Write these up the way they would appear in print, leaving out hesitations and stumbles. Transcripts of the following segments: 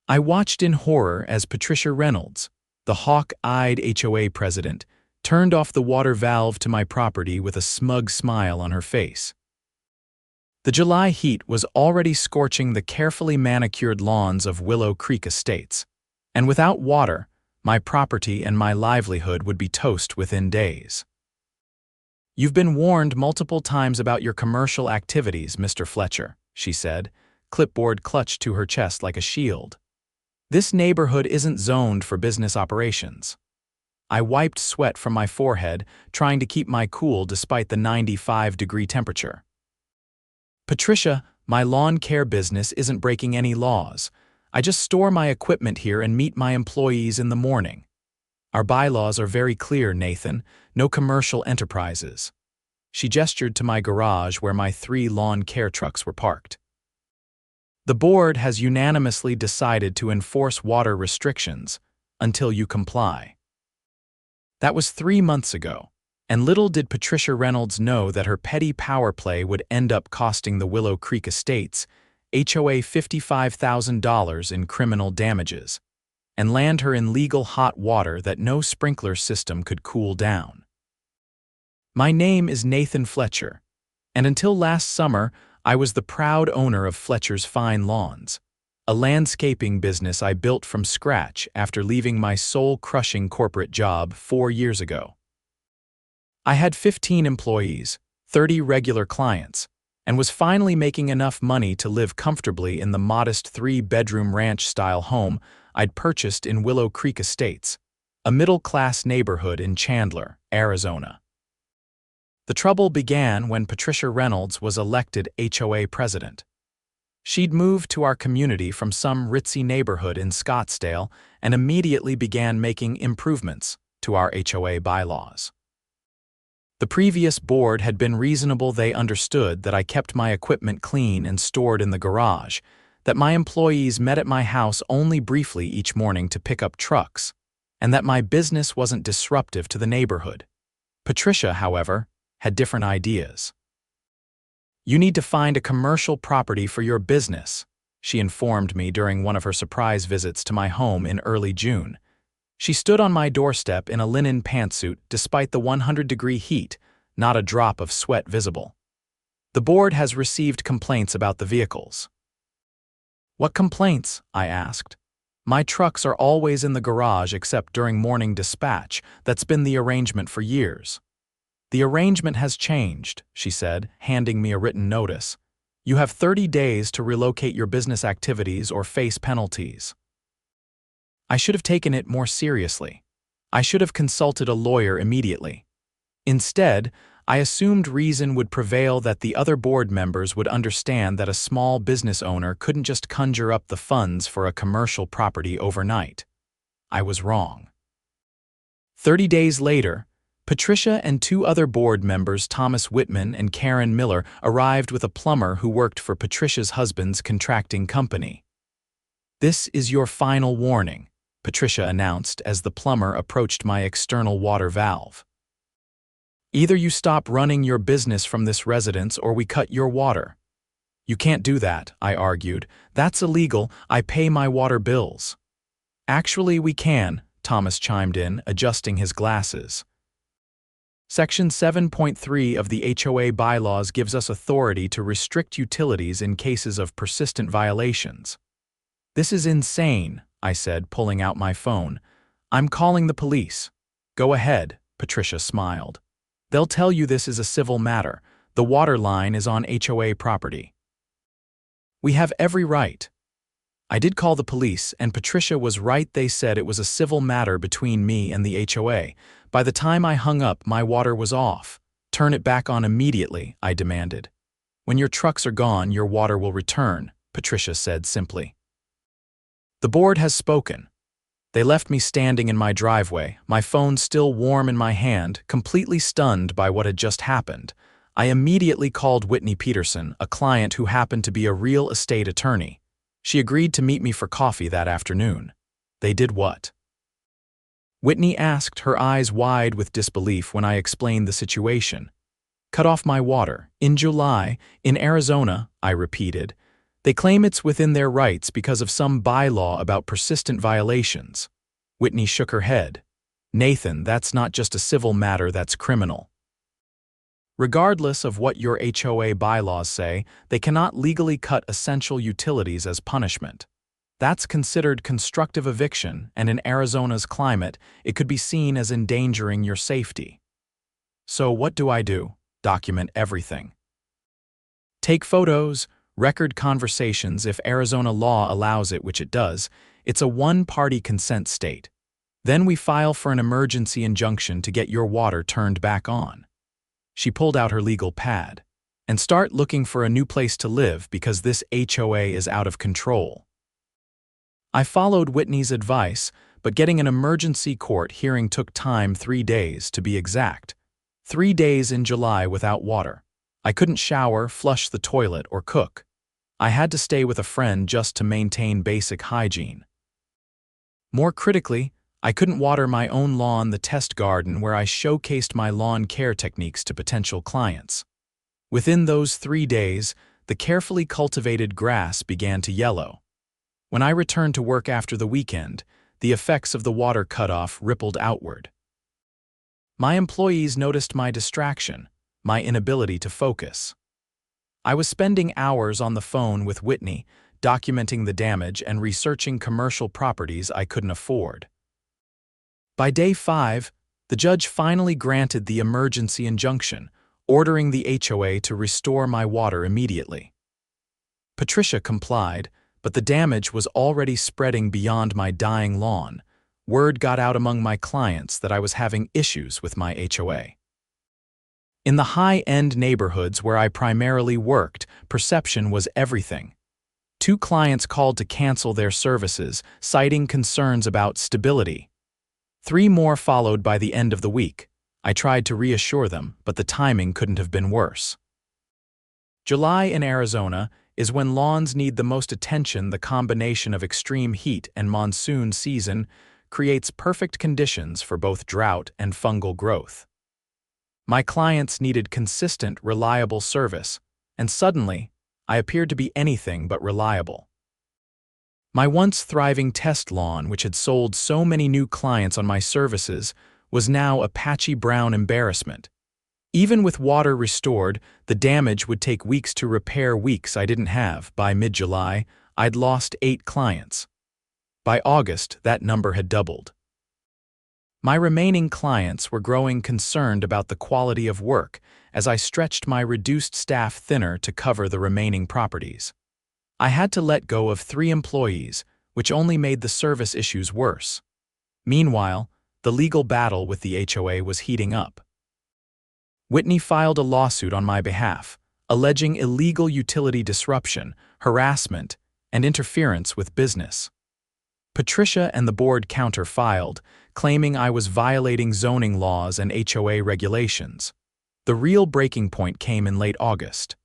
I watched in horror as Patricia Reynolds, the hawk-eyed HOA president, turned off the water valve to my property with a smug smile on her face. The July heat was already scorching the carefully manicured lawns of Willow Creek Estates, and without water, my property and my livelihood would be toast within days. "You've been warned multiple times about your commercial activities, Mr. Fletcher," she said, clipboard clutched to her chest like a shield. "This neighborhood isn't zoned for business operations." I wiped sweat from my forehead, trying to keep my cool despite the 95-degree temperature. "Patricia, my lawn care business isn't breaking any laws. I just store my equipment here and meet my employees in the morning. Our bylaws are very clear, Nathan. No commercial enterprises." She gestured to my garage where my 3 lawn care trucks were parked. "The board has unanimously decided to enforce water restrictions until you comply." That was 3 months ago, and little did Patricia Reynolds know that her petty power play would end up costing the Willow Creek Estates HOA $55,000 in criminal damages, and land her in legal hot water that no sprinkler system could cool down. My name is Nathan Fletcher, and until last summer, I was the proud owner of Fletcher's Fine Lawns, a landscaping business I built from scratch after leaving my soul-crushing corporate job 4 years ago. I had 15 employees, 30 regular clients, and was finally making enough money to live comfortably in the modest 3-bedroom ranch-style home I'd purchased in Willow Creek Estates, a middle-class neighborhood in Chandler, Arizona. The trouble began when Patricia Reynolds was elected HOA president. She'd moved to our community from some ritzy neighborhood in Scottsdale and immediately began making improvements to our HOA bylaws. The previous board had been reasonable. They understood that I kept my equipment clean and stored in the garage, that my employees met at my house only briefly each morning to pick up trucks, and that my business wasn't disruptive to the neighborhood. Patricia, however, had different ideas. "You need to find a commercial property for your business," she informed me during one of her surprise visits to my home in early June. She stood on my doorstep in a linen pantsuit despite the 100-degree heat, not a drop of sweat visible. "The board has received complaints about the vehicles." "What complaints?" I asked. "My trucks are always in the garage except during morning dispatch. That's been the arrangement for years." "The arrangement has changed," she said, handing me a written notice. "You have 30 days to relocate your business activities or face penalties." I should have taken it more seriously. I should have consulted a lawyer immediately. Instead, I assumed reason would prevail, that the other board members would understand that a small business owner couldn't just conjure up the funds for a commercial property overnight. I was wrong. 30 days later, Patricia and 2 other board members, Thomas Whitman and Karen Miller, arrived with a plumber who worked for Patricia's husband's contracting company. "This is your final warning," Patricia announced as the plumber approached my external water valve. "Either you stop running your business from this residence or we cut your water." "You can't do that," I argued. "That's illegal. I pay my water bills." "Actually, we can," Thomas chimed in, adjusting his glasses. Section 7.3 of the HOA bylaws gives us authority to restrict utilities in cases of persistent violations. "This is insane," I said, pulling out my phone. "I'm calling the police." "Go ahead," Patricia smiled. "They'll tell you this is a civil matter. The water line is on HOA property." "We have every right." I did call the police, and Patricia was right. They said it was a civil matter between me and the HOA. By the time I hung up, my water was off. "Turn it back on immediately," I demanded. "When your trucks are gone, your water will return," Patricia said simply. The board has spoken. They left me standing in my driveway, my phone still warm in my hand, completely stunned by what had just happened. I immediately called Whitney Peterson, a client who happened to be a real estate attorney. She agreed to meet me for coffee that afternoon. They did what? Whitney asked, her eyes wide with disbelief when I explained the situation. "Cut off my water. In July, in Arizona," I repeated. They claim it's within their rights because of some bylaw about persistent violations. Whitney shook her head. Nathan, that's not just a civil matter, that's criminal. Regardless of what your HOA bylaws say, they cannot legally cut essential utilities as punishment. That's considered constructive eviction, and in Arizona's climate, it could be seen as endangering your safety. So what do I do? Document everything. Take photos, record conversations if Arizona law allows it, which it does. It's a one-party consent state. Then we file for an emergency injunction to get your water turned back on. She pulled out her legal pad. And start looking for a new place to live because this HOA is out of control. I followed Whitney's advice, but getting an emergency court hearing took time, 3 days to be exact. 3 days in July without water. I couldn't shower, flush the toilet, or cook. I had to stay with a friend just to maintain basic hygiene. More critically, I couldn't water my own lawn, the test garden where I showcased my lawn care techniques to potential clients. Within those 3 days, the carefully cultivated grass began to yellow. When I returned to work after the weekend, the effects of the water cutoff rippled outward. My employees noticed my distraction, my inability to focus. I was spending hours on the phone with Whitney, documenting the damage and researching commercial properties I couldn't afford. By day 5, the judge finally granted the emergency injunction, ordering the HOA to restore my water immediately. Patricia complied, but the damage was already spreading beyond my dying lawn. Word got out among my clients that I was having issues with my HOA. In the high-end neighborhoods where I primarily worked, perception was everything. 2 clients called to cancel their services, citing concerns about stability. 3 more followed by the end of the week. I tried to reassure them, but the timing couldn't have been worse. July in Arizona is when lawns need the most attention. The combination of extreme heat and monsoon season creates perfect conditions for both drought and fungal growth. My clients needed consistent, reliable service, and suddenly, I appeared to be anything but reliable. My once thriving test lawn, which had sold so many new clients on my services, was now a patchy brown embarrassment. Even with water restored, the damage would take weeks to repair, weeks I didn't have. By mid-July, I'd lost 8 clients. By August, that number had doubled. My remaining clients were growing concerned about the quality of work as I stretched my reduced staff thinner to cover the remaining properties. I had to let go of 3 employees, which only made the service issues worse. Meanwhile, the legal battle with the HOA was heating up. Whitney filed a lawsuit on my behalf, alleging illegal utility disruption, harassment, and interference with business. Patricia and the board counter-filed, claiming I was violating zoning laws and HOA regulations. The real breaking point came in late August.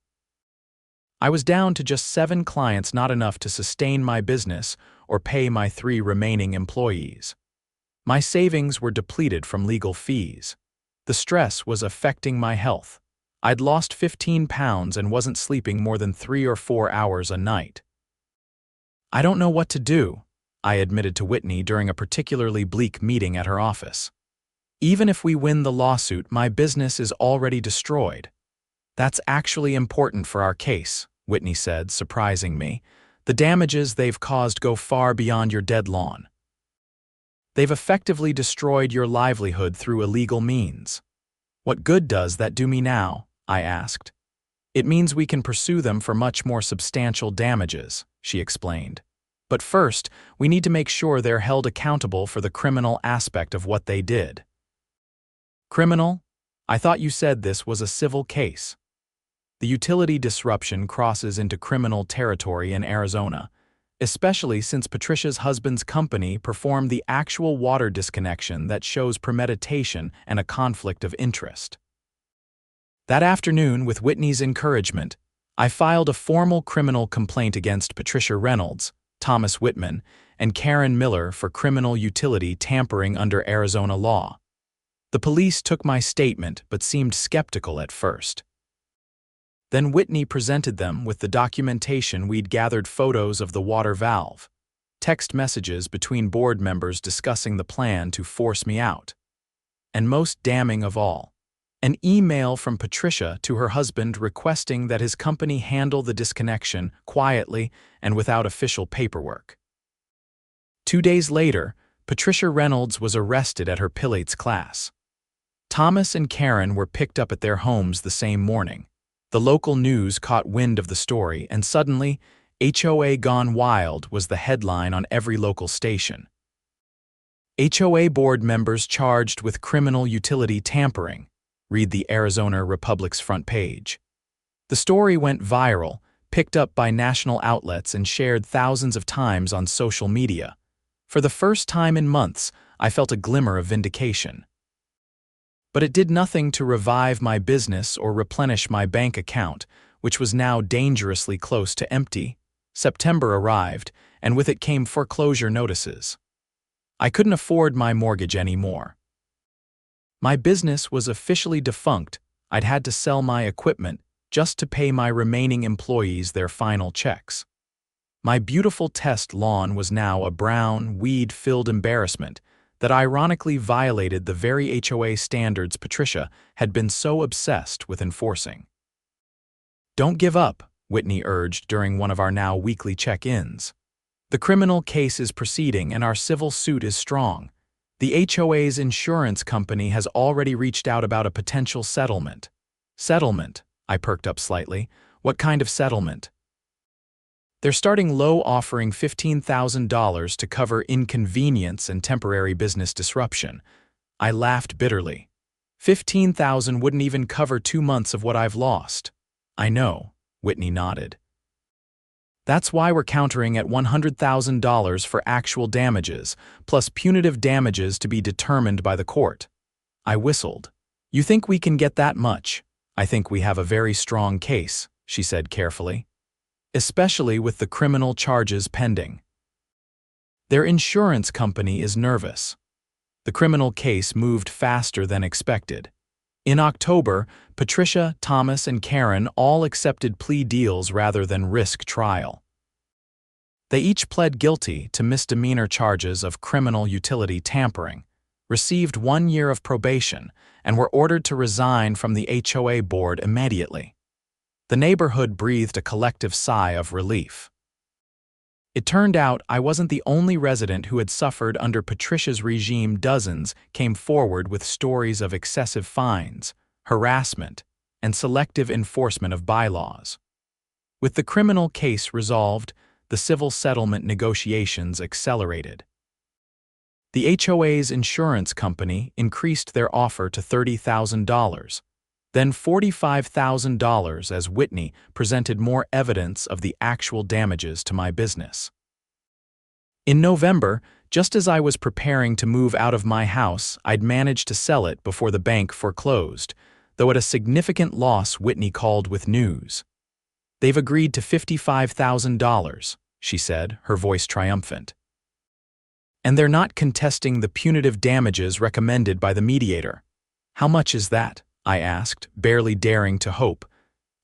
I was down to just 7 clients, not enough to sustain my business or pay my 3 remaining employees. My savings were depleted from legal fees. The stress was affecting my health. I'd lost 15 pounds and wasn't sleeping more than 3 or 4 hours a night. I don't know what to do, I admitted to Whitney during a particularly bleak meeting at her office. Even if we win the lawsuit, my business is already destroyed. That's actually important for our case, Whitney said, surprising me. The damages they've caused go far beyond your dead lawn. They've effectively destroyed your livelihood through illegal means. What good does that do me now? I asked. It means we can pursue them for much more substantial damages, she explained. But first, we need to make sure they're held accountable for the criminal aspect of what they did. Criminal? I thought you said this was a civil case. The utility disruption crosses into criminal territory in Arizona, especially since Patricia's husband's company performed the actual water disconnection that shows premeditation and a conflict of interest. That afternoon, with Whitney's encouragement, I filed a formal criminal complaint against Patricia Reynolds, Thomas Whitman, and Karen Miller for criminal utility tampering under Arizona law. The police took my statement but seemed skeptical at first. Then Whitney presented them with the documentation we'd gathered: photos of the water valve, text messages between board members discussing the plan to force me out, and most damning of all, an email from Patricia to her husband requesting that his company handle the disconnection quietly and without official paperwork. 2 days later, Patricia Reynolds was arrested at her Pilates class. Thomas and Karen were picked up at their homes the same morning. The local news caught wind of the story, and suddenly, HOA Gone Wild was the headline on every local station. HOA board members charged with criminal utility tampering, read the Arizona Republic's front page. The story went viral, picked up by national outlets, and shared thousands of times on social media. For the first time in months, I felt a glimmer of vindication. But it did nothing to revive my business or replenish my bank account, which was now dangerously close to empty. September arrived, and with it came foreclosure notices. I couldn't afford my mortgage anymore. My business was officially defunct. I'd had to sell my equipment just to pay my remaining employees their final checks. My beautiful test lawn was now a brown, weed-filled embarrassment that ironically violated the very HOA standards Patricia had been so obsessed with enforcing. "Don't give up," Whitney urged during one of our now weekly check-ins. "The criminal case is proceeding and our civil suit is strong. The HOA's insurance company has already reached out about a potential settlement." "Settlement?" I perked up slightly. "What kind of settlement?" "They're starting low, offering $15,000 to cover inconvenience and temporary business disruption." I laughed bitterly. $15,000 wouldn't even cover 2 months of what I've lost." "I know," Whitney nodded. "That's why we're countering at $100,000 for actual damages, plus punitive damages to be determined by the court." I whistled. "You think we can get that much?" "I think we have a very strong case," she said carefully. "Especially with the criminal charges pending." Their insurance company is nervous. The criminal case moved faster than expected. In October, Patricia, Thomas, and Karen all accepted plea deals rather than risk trial. They each pled guilty to misdemeanor charges of criminal utility tampering, received 1 year of probation, and were ordered to resign from the HOA board immediately. The neighborhood breathed a collective sigh of relief. It turned out I wasn't the only resident who had suffered under Patricia's regime. Dozens came forward with stories of excessive fines, harassment, and selective enforcement of bylaws. With the criminal case resolved, the civil settlement negotiations accelerated. The HOA's insurance company increased their offer to $30,000, then $45,000 as Whitney presented more evidence of the actual damages to my business. In November, just as I was preparing to move out of my house, I'd managed to sell it before the bank foreclosed, though at a significant loss. Whitney called with news. "They've agreed to $55,000, she said, her voice triumphant. "And they're not contesting the punitive damages recommended by the mediator." "How much is that?" I asked, barely daring to hope.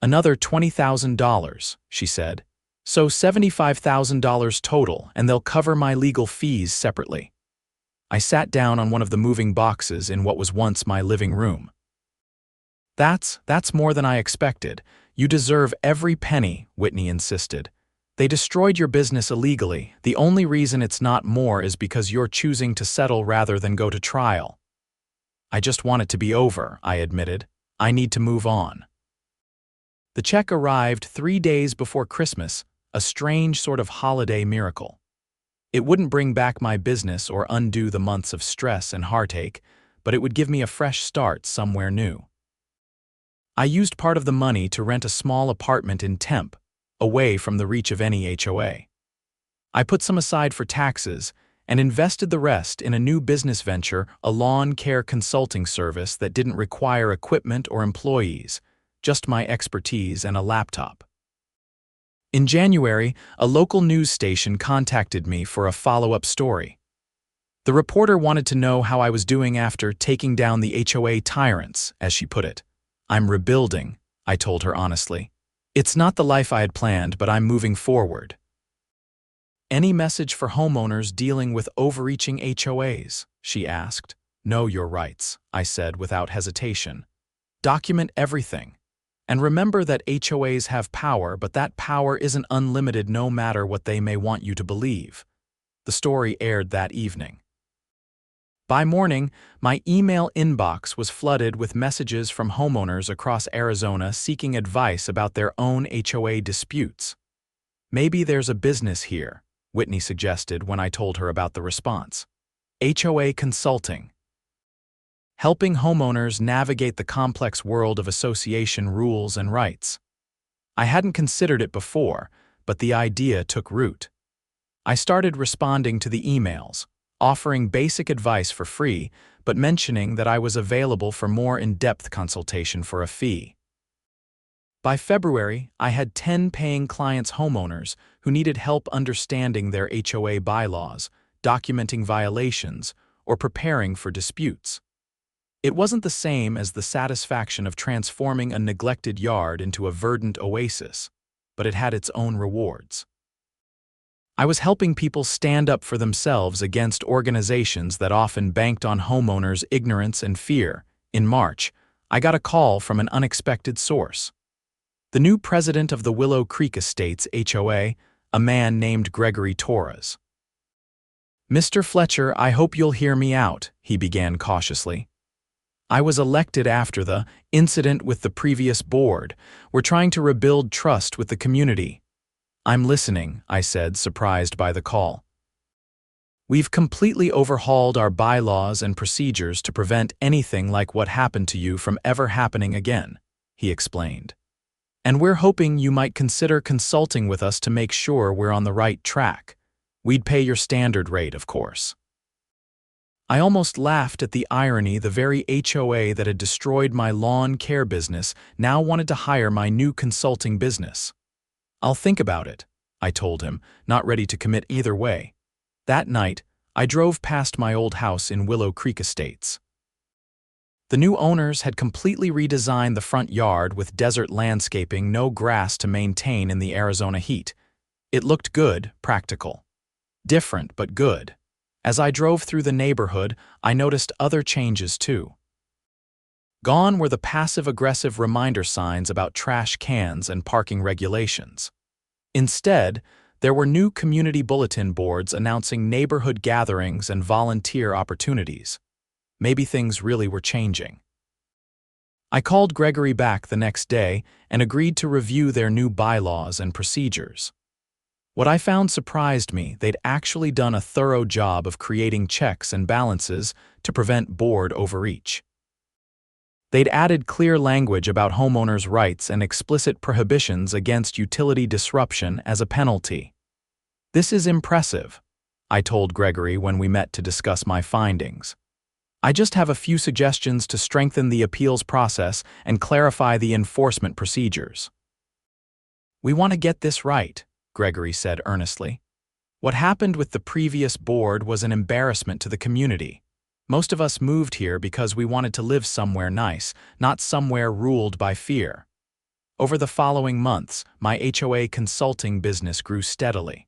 "Another $20,000, she said. "So $75,000 total, and they'll cover my legal fees separately." I sat down on one of the moving boxes in what was once my living room. That's more than I expected. You deserve every penny," Whitney insisted. "They destroyed your business illegally. The only reason it's not more is because you're choosing to settle rather than go to trial." "I just want it to be over," I admitted. "I need to move on." The check arrived 3 days before Christmas, a strange sort of holiday miracle. It wouldn't bring back my business or undo the months of stress and heartache, but it would give me a fresh start somewhere new. I used part of the money to rent a small apartment in Tempe, away from the reach of any HOA. I put some aside for taxes and invested the rest in a new business venture, a lawn care consulting service that didn't require equipment or employees, just my expertise and a laptop. In January, a local news station contacted me for a follow-up story. The reporter wanted to know how I was doing after taking down the HOA tyrants, as she put it. "I'm rebuilding," I told her honestly. It's not the life I had planned, but I'm moving forward. Any message for homeowners dealing with overreaching HOAs? She asked. Know your rights, I said without hesitation. Document everything. And remember that HOAs have power, but that power isn't unlimited no matter what they may want you to believe. The story aired that evening. By morning, my email inbox was flooded with messages from homeowners across Arizona seeking advice about their own HOA disputes. Maybe there's a business here, Whitney suggested when I told her about the response. HOA consulting. Helping homeowners navigate the complex world of association rules and rights. I hadn't considered it before, but the idea took root. I started responding to the emails, offering basic advice for free, but mentioning that I was available for more in-depth consultation for a fee. By February, I had 10 paying clients homeowners who needed help understanding their HOA bylaws, documenting violations, or preparing for disputes. It wasn't the same as the satisfaction of transforming a neglected yard into a verdant oasis, but it had its own rewards. I was helping people stand up for themselves against organizations that often banked on homeowners' ignorance and fear. In March, I got a call from an unexpected source. The new president of the Willow Creek Estates HOA, a man named Gregory Torres. Mr. Fletcher, I hope you'll hear me out, he began cautiously. I was elected after the incident with the previous board. We're trying to rebuild trust with the community. I'm listening, I said, surprised by the call. We've completely overhauled our bylaws and procedures to prevent anything like what happened to you from ever happening again, he explained. And we're hoping you might consider consulting with us to make sure we're on the right track. We'd pay your standard rate, of course. I almost laughed at the irony. The very HOA that had destroyed my lawn care business now wanted to hire my new consulting business. I'll think about it, I told him, not ready to commit either way. That night, I drove past my old house in Willow Creek Estates. The new owners had completely redesigned the front yard with desert landscaping, no grass to maintain in the Arizona heat. It looked good, practical. Different, but good. As I drove through the neighborhood, I noticed other changes too. Gone were the passive-aggressive reminder signs about trash cans and parking regulations. Instead, there were new community bulletin boards announcing neighborhood gatherings and volunteer opportunities. Maybe things really were changing. I called Gregory back the next day and agreed to review their new bylaws and procedures. What I found surprised me. They'd actually done a thorough job of creating checks and balances to prevent board overreach. They'd added clear language about homeowners' rights and explicit prohibitions against utility disruption as a penalty. This is impressive, I told Gregory when we met to discuss my findings. I just have a few suggestions to strengthen the appeals process and clarify the enforcement procedures. We want to get this right, Gregory said earnestly. What happened with the previous board was an embarrassment to the community. Most of us moved here because we wanted to live somewhere nice, not somewhere ruled by fear. Over the following months, my HOA consulting business grew steadily.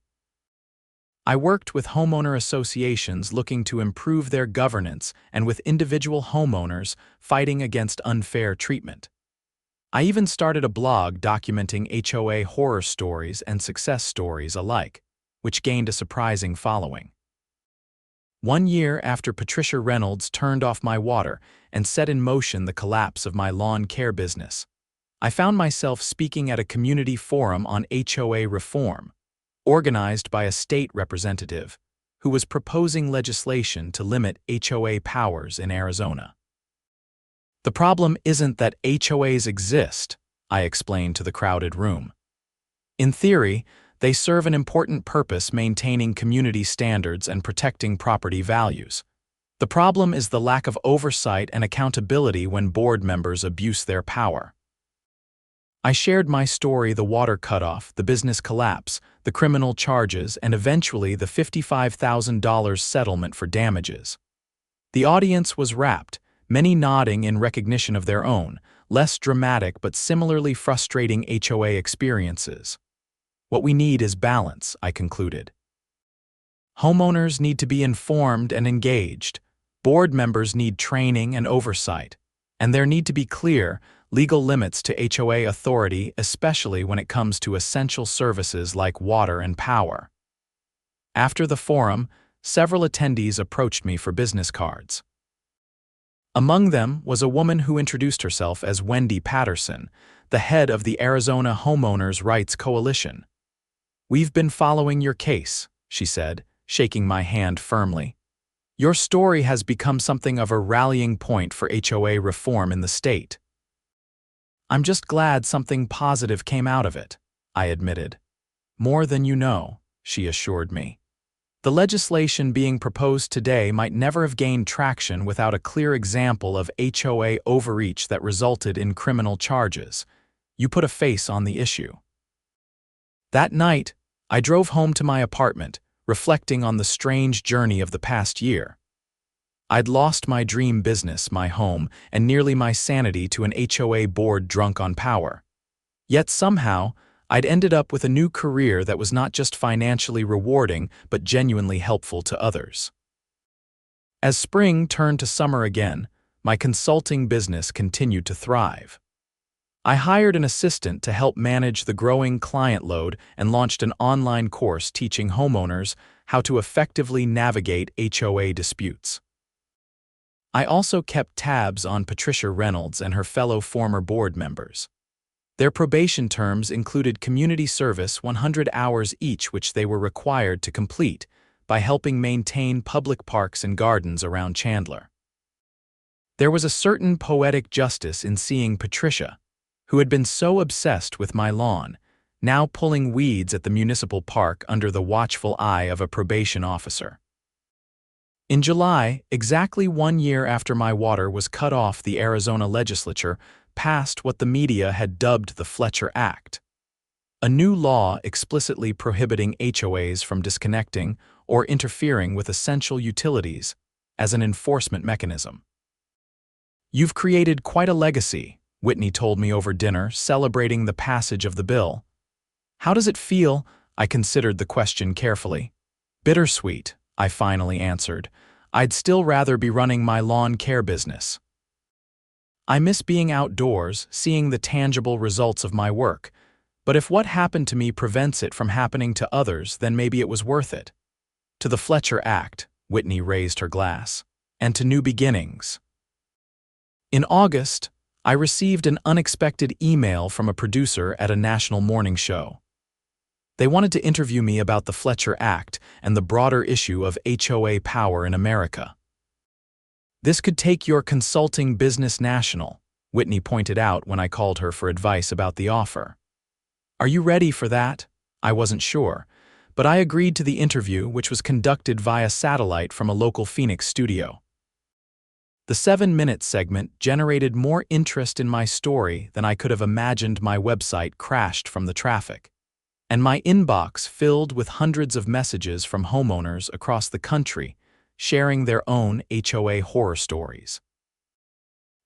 I worked with homeowner associations looking to improve their governance and with individual homeowners fighting against unfair treatment. I even started a blog documenting HOA horror stories and success stories alike, which gained a surprising following. 1 year after Patricia Reynolds turned off my water and set in motion the collapse of my lawn care business, I found myself speaking at a community forum on HOA reform, organized by a state representative who was proposing legislation to limit HOA powers in Arizona. The problem isn't that HOAs exist, I explained to the crowded room. In theory, they serve an important purpose maintaining community standards and protecting property values. The problem is the lack of oversight and accountability when board members abuse their power. I shared my story: the water cutoff, the business collapse, the criminal charges, and eventually the $55,000 settlement for damages. The audience was rapt, many nodding in recognition of their own, less dramatic but similarly frustrating HOA experiences. What we need is balance, I concluded. Homeowners need to be informed and engaged. Board members need training and oversight. And there need to be clear, legal limits to HOA authority, especially when it comes to essential services like water and power. After the forum, several attendees approached me for business cards. Among them was a woman who introduced herself as Wendy Patterson, the head of the Arizona Homeowners' Rights Coalition. "We've been following your case," she said, shaking my hand firmly. "Your story has become something of a rallying point for HOA reform in the state." "I'm just glad something positive came out of it," I admitted. "More than you know," she assured me. "The legislation being proposed today might never have gained traction without a clear example of HOA overreach that resulted in criminal charges. You put a face on the issue." That night, I drove home to my apartment, reflecting on the strange journey of the past year. I'd lost my dream business, my home, and nearly my sanity to an HOA board drunk on power. Yet somehow, I'd ended up with a new career that was not just financially rewarding, but genuinely helpful to others. As spring turned to summer again, my consulting business continued to thrive. I hired an assistant to help manage the growing client load and launched an online course teaching homeowners how to effectively navigate HOA disputes. I also kept tabs on Patricia Reynolds and her fellow former board members. Their probation terms included community service 100 hours each, which they were required to complete by helping maintain public parks and gardens around Chandler. There was a certain poetic justice in seeing Patricia, who had been so obsessed with my lawn, now pulling weeds at the municipal park under the watchful eye of a probation officer. In July, exactly 1 year after my water was cut off, the Arizona legislature passed what the media had dubbed the Fletcher Act, a new law explicitly prohibiting HOAs from disconnecting or interfering with essential utilities as an enforcement mechanism. "You've created quite a legacy," Whitney told me over dinner, celebrating the passage of the bill. "How does it feel?" I considered the question carefully. "Bittersweet," I finally answered. "I'd still rather be running my lawn care business. I miss being outdoors, seeing the tangible results of my work. But if what happened to me prevents it from happening to others, then maybe it was worth it." "To the Fletcher Act," Whitney raised her glass, "and to new beginnings." In August, I received an unexpected email from a producer at a national morning show. They wanted to interview me about the Fletcher Act and the broader issue of HOA power in America. "This could take your consulting business national," Whitney pointed out when I called her for advice about the offer. "Are you ready for that?" I wasn't sure, but I agreed to the interview, which was conducted via satellite from a local Phoenix studio. The 7-minute segment generated more interest in my story than I could have imagined. My website crashed from the traffic, and my inbox filled with hundreds of messages from homeowners across the country sharing their own HOA horror stories.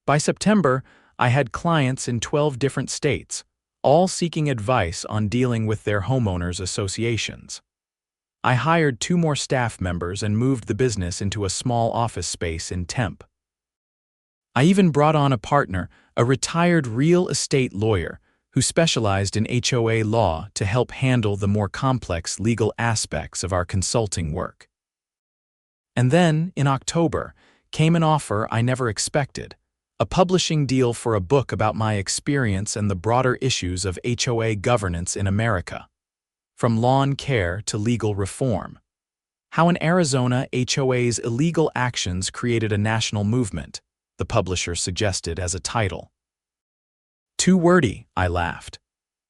By September, I had clients in 12 different states, all seeking advice on dealing with their homeowners associations. I hired 2 more staff members and moved the business into a small office space in Tempe. I even brought on a partner, a retired real estate lawyer who specialized in HOA law to help handle the more complex legal aspects of our consulting work. And then, in October, came an offer I never expected, a publishing deal for a book about my experience and the broader issues of HOA governance in America, from lawn care to legal reform. How in Arizona, HOA's illegal actions created a national movement, the publisher suggested as a title. "Too wordy," I laughed.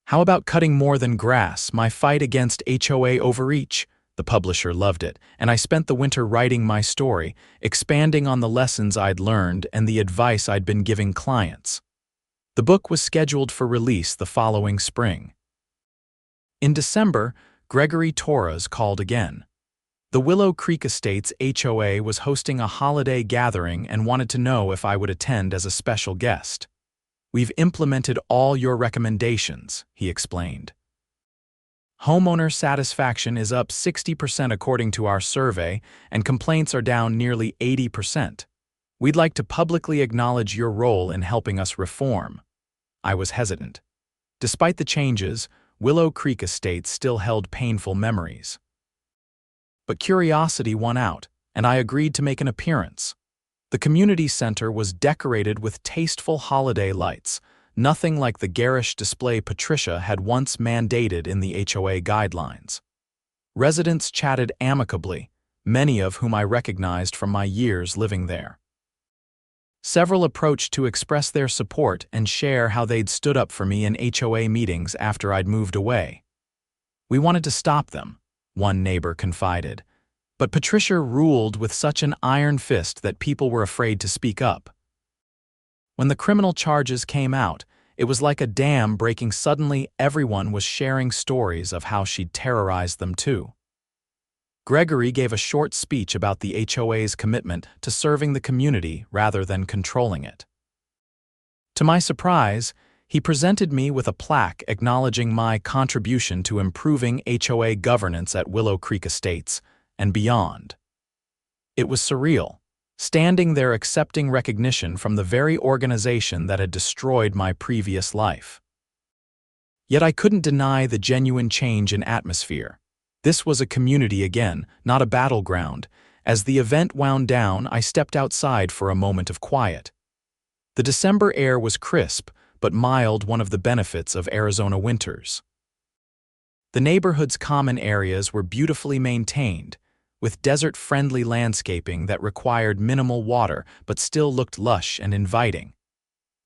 "How about cutting more than grass, my fight against HOA overreach?" The publisher loved it, and I spent the winter writing my story, expanding on the lessons I'd learned and the advice I'd been giving clients. The book was scheduled for release the following spring. In December, Gregory Torres called again. The Willow Creek Estates HOA was hosting a holiday gathering and wanted to know if I would attend as a special guest. "We've implemented all your recommendations," he explained. "Homeowner satisfaction is up 60% according to our survey, and complaints are down nearly 80%. We'd like to publicly acknowledge your role in helping us reform." I was hesitant. Despite the changes, Willow Creek Estates still held painful memories. But curiosity won out, and I agreed to make an appearance. The community center was decorated with tasteful holiday lights, nothing like the garish display Patricia had once mandated in the HOA guidelines. Residents chatted amicably, many of whom I recognized from my years living there. Several approached to express their support and share how they'd stood up for me in HOA meetings after I'd moved away. "We wanted to stop them," one neighbor confided, "but Patricia ruled with such an iron fist that people were afraid to speak up. When the criminal charges came out, it was like a dam breaking. Suddenly, everyone was sharing stories of how she'd terrorized them too." Gregory gave a short speech about the HOA's commitment to serving the community rather than controlling it. To my surprise, he presented me with a plaque acknowledging my contribution to improving HOA governance at Willow Creek Estates and beyond. It was surreal, standing there accepting recognition from the very organization that had destroyed my previous life. Yet I couldn't deny the genuine change in atmosphere. This was a community again, not a battleground. As the event wound down, I stepped outside for a moment of quiet. The December air was crisp, but mild, one of the benefits of Arizona winters. The neighborhood's common areas were beautifully maintained, with desert-friendly landscaping that required minimal water but still looked lush and inviting.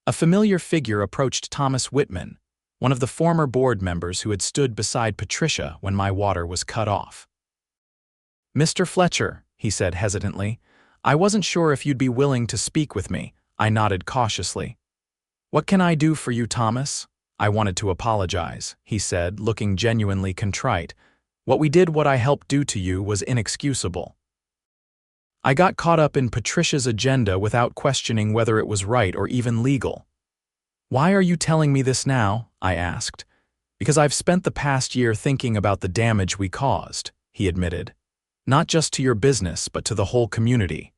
A familiar figure approached Thomas Whitman, one of the former board members who had stood beside Patricia when my water was cut off. "Mr. Fletcher," he said hesitantly, "I wasn't sure if you'd be willing to speak with me." I nodded cautiously. "What can I do for you, Thomas?" I wanted to apologize, he said, looking genuinely contrite. What I helped do to you was inexcusable. I got caught up in Patricia's agenda without questioning whether it was right or even legal." "Why are you telling me this now?" I asked. "Because I've spent the past year thinking about the damage we caused," he admitted. "Not just to your business, but to the whole community.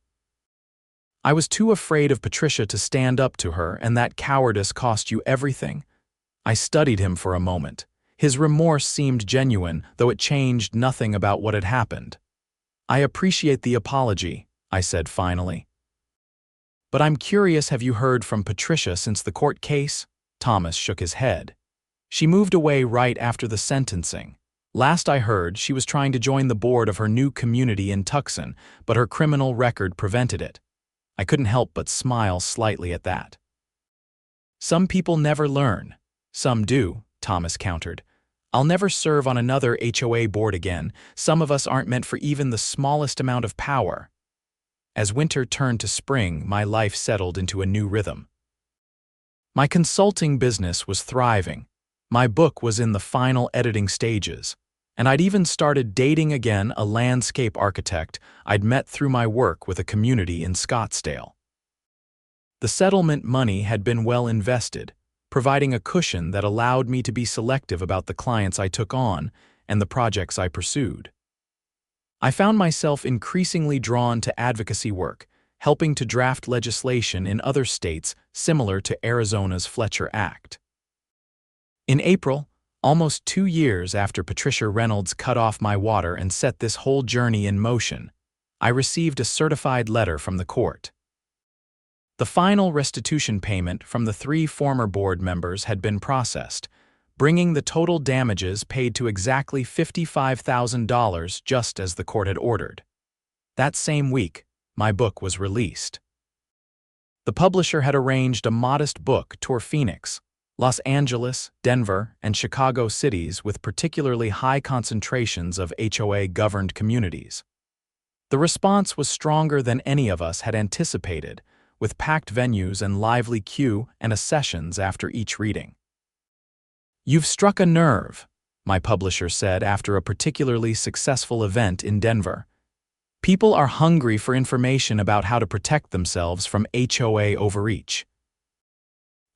I was too afraid of Patricia to stand up to her, and that cowardice cost you everything." I studied him for a moment. His remorse seemed genuine, though it changed nothing about what had happened. "I appreciate the apology," I said finally. "But I'm curious, have you heard from Patricia since the court case?" Thomas shook his head. "She moved away right after the sentencing. Last I heard, she was trying to join the board of her new community in Tucson, but her criminal record prevented it." I couldn't help but smile slightly at that. "Some people never learn." "Some do," Thomas countered. "I'll never serve on another HOA board again. Some of us aren't meant for even the smallest amount of power." As winter turned to spring, my life settled into a new rhythm. My consulting business was thriving. My book was in the final editing stages, and I'd even started dating again a landscape architect I'd met through my work with a community in Scottsdale. The settlement money had been well invested, providing a cushion that allowed me to be selective about the clients I took on and the projects I pursued. I found myself increasingly drawn to advocacy work, helping to draft legislation in other states similar to Arizona's Fletcher Act. In April, almost 2 years after Patricia Reynolds cut off my water and set this whole journey in motion, I received a certified letter from the court. The final restitution payment from the 3 former board members had been processed, bringing the total damages paid to exactly $55,000, just as the court had ordered. That same week, my book was released. The publisher had arranged a modest book tour Phoenix, Los Angeles, Denver, and Chicago cities with particularly high concentrations of HOA-governed communities. The response was stronger than any of us had anticipated, with packed venues and lively queue and sessions after each reading. "You've struck a nerve," my publisher said after a particularly successful event in Denver. "People are hungry for information about how to protect themselves from HOA overreach."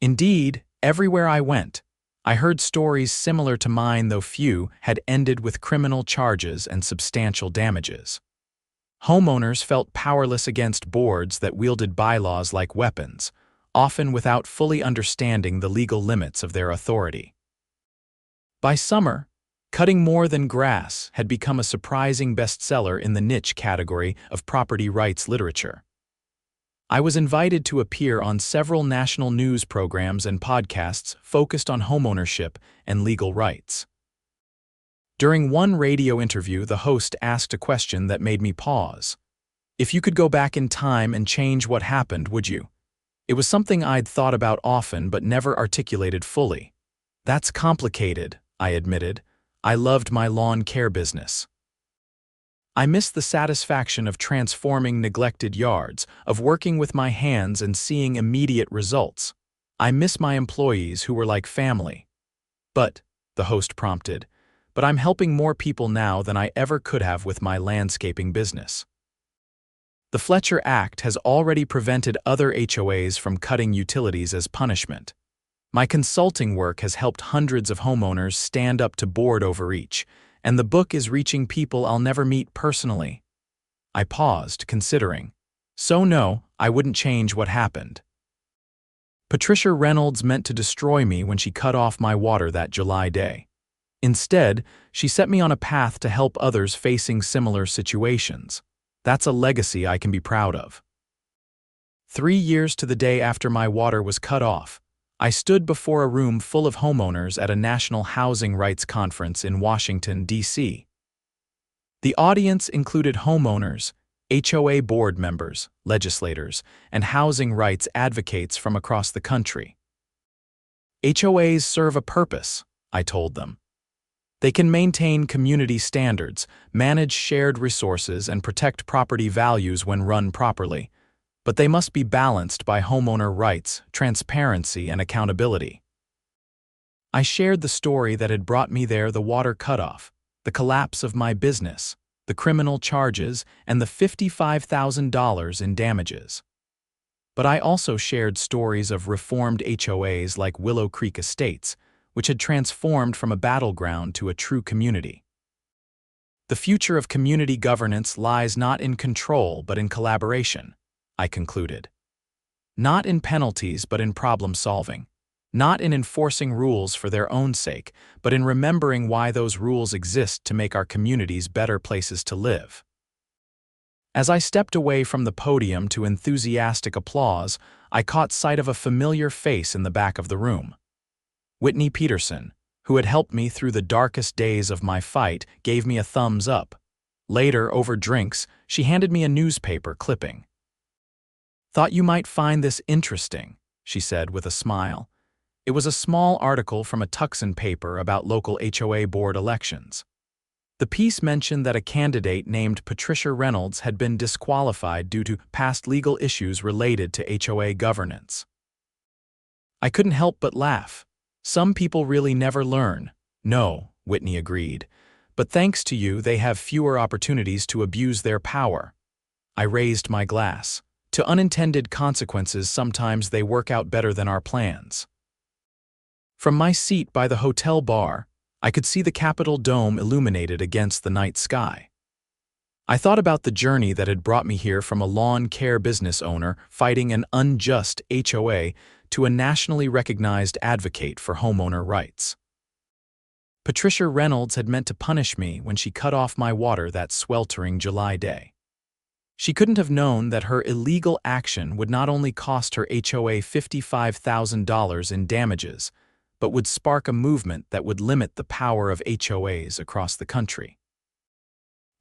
Indeed, everywhere I went, I heard stories similar to mine, though few had ended with criminal charges and substantial damages. Homeowners felt powerless against boards that wielded bylaws like weapons, often without fully understanding the legal limits of their authority. By summer, Cutting More Than Grass had become a surprising bestseller in the niche category of property rights literature. I was invited to appear on several national news programs and podcasts focused on homeownership and legal rights. During one radio interview, the host asked a question that made me pause. If you could go back in time and change what happened, would you? It was something I'd thought about often but never articulated fully. That's complicated, I admitted. I loved my lawn care business. I missed the satisfaction of transforming neglected yards, of working with my hands and seeing immediate results. I miss my employees who were like family. But, the host prompted, I'm helping more people now than I ever could have with my landscaping business. The Fletcher Act has already prevented other HOAs from cutting utilities as punishment. My consulting work has helped hundreds of homeowners stand up to board overreach, and the book is reaching people I'll never meet personally. I paused, considering. So no, I wouldn't change what happened. Patricia Reynolds meant to destroy me when she cut off my water that July day. Instead, she set me on a path to help others facing similar situations. That's a legacy I can be proud of. 3 years to the day after my water was cut off, I stood before a room full of homeowners at a national housing rights conference in Washington, D.C. The audience included homeowners, HOA board members, legislators, and housing rights advocates from across the country. HOAs serve a purpose, I told them. They can maintain community standards, manage shared resources, and protect property values when run properly. But they must be balanced by homeowner rights, transparency, and accountability. I shared the story that had brought me there: the water cutoff, the collapse of my business, the criminal charges, and the $55,000 in damages. But I also shared stories of reformed HOAs like Willow Creek Estates, which had transformed from a battleground to a true community. The future of community governance lies not in control but in collaboration, I concluded. Not in penalties but in problem solving. Not in enforcing rules for their own sake, but in remembering why those rules exist to make our communities better places to live. As I stepped away from the podium to enthusiastic applause, I caught sight of a familiar face in the back of the room. Whitney Peterson, who had helped me through the darkest days of my fight, gave me a thumbs up. Later, over drinks, she handed me a newspaper clipping. "Thought you might find this interesting," she said with a smile. It was a small article from a Tucson paper about local HOA board elections. The piece mentioned that a candidate named Patricia Reynolds had been disqualified due to past legal issues related to HOA governance. I couldn't help but laugh. Some people really never learn. No, Whitney agreed. But thanks to you, they have fewer opportunities to abuse their power. I raised my glass. To unintended consequences, sometimes they work out better than our plans. From my seat by the hotel bar, I could see the Capitol dome illuminated against the night sky. I thought about the journey that had brought me here from a lawn care business owner fighting an unjust HOA to a nationally recognized advocate for homeowner rights. Patricia Reynolds had meant to punish me when she cut off my water that sweltering July day. She couldn't have known that her illegal action would not only cost her HOA $55,000 in damages, but would spark a movement that would limit the power of HOAs across the country.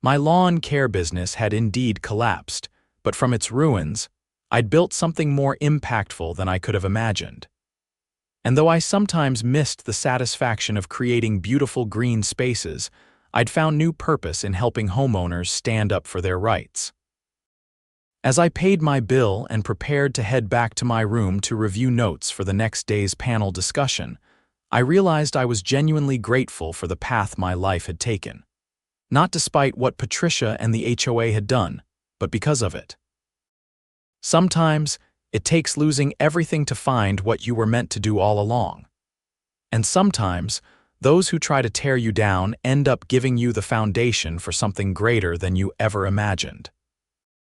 My lawn care business had indeed collapsed, but from its ruins, I'd built something more impactful than I could have imagined. And though I sometimes missed the satisfaction of creating beautiful green spaces, I'd found new purpose in helping homeowners stand up for their rights. As I paid my bill and prepared to head back to my room to review notes for the next day's panel discussion, I realized I was genuinely grateful for the path my life had taken. Not despite what Patricia and the HOA had done, but because of it. Sometimes, It takes losing everything to find what you were meant to do all along. And sometimes, those who try to tear you down end up giving you the foundation for something greater than you ever imagined.